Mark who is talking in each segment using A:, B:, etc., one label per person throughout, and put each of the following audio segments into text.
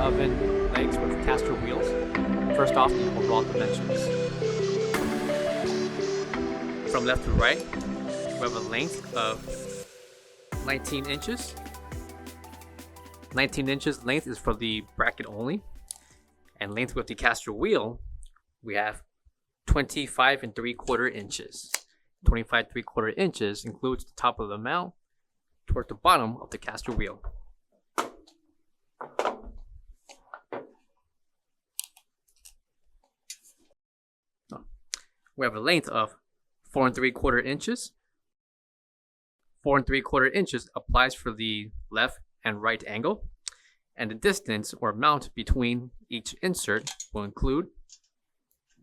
A: oven legs with caster wheels. First off, the overall dimensions. From left to right, we have a length of 19 inches. 19 inches length is for the bracket only. And length with the caster wheel, we have 25 3/4 inches. 25 3/4 inches includes the top of the mount toward the bottom of the caster wheel. We have a length of 4 3/4 inches. 4 3/4 inches applies for the left and right angle, and the distance or mount between each insert will include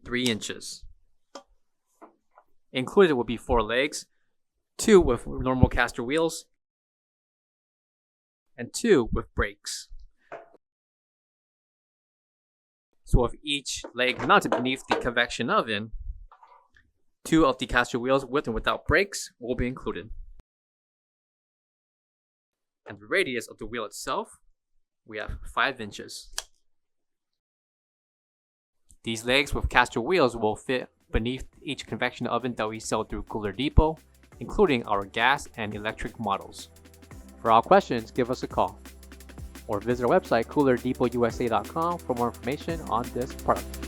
A: 3 inches. Included will be 4 legs, 2 with normal caster wheels, and 2 with brakes. So with each leg mounted beneath the convection oven, 2 of the caster wheels with and without brakes will be included. And the radius of the wheel itself, we have 5 inches. These legs with caster wheels will fit beneath each convection oven that we sell through Cooler Depot, including our gas and electric models. For all questions, give us a call or visit our website coolerdepotUSA.com for more information on this product.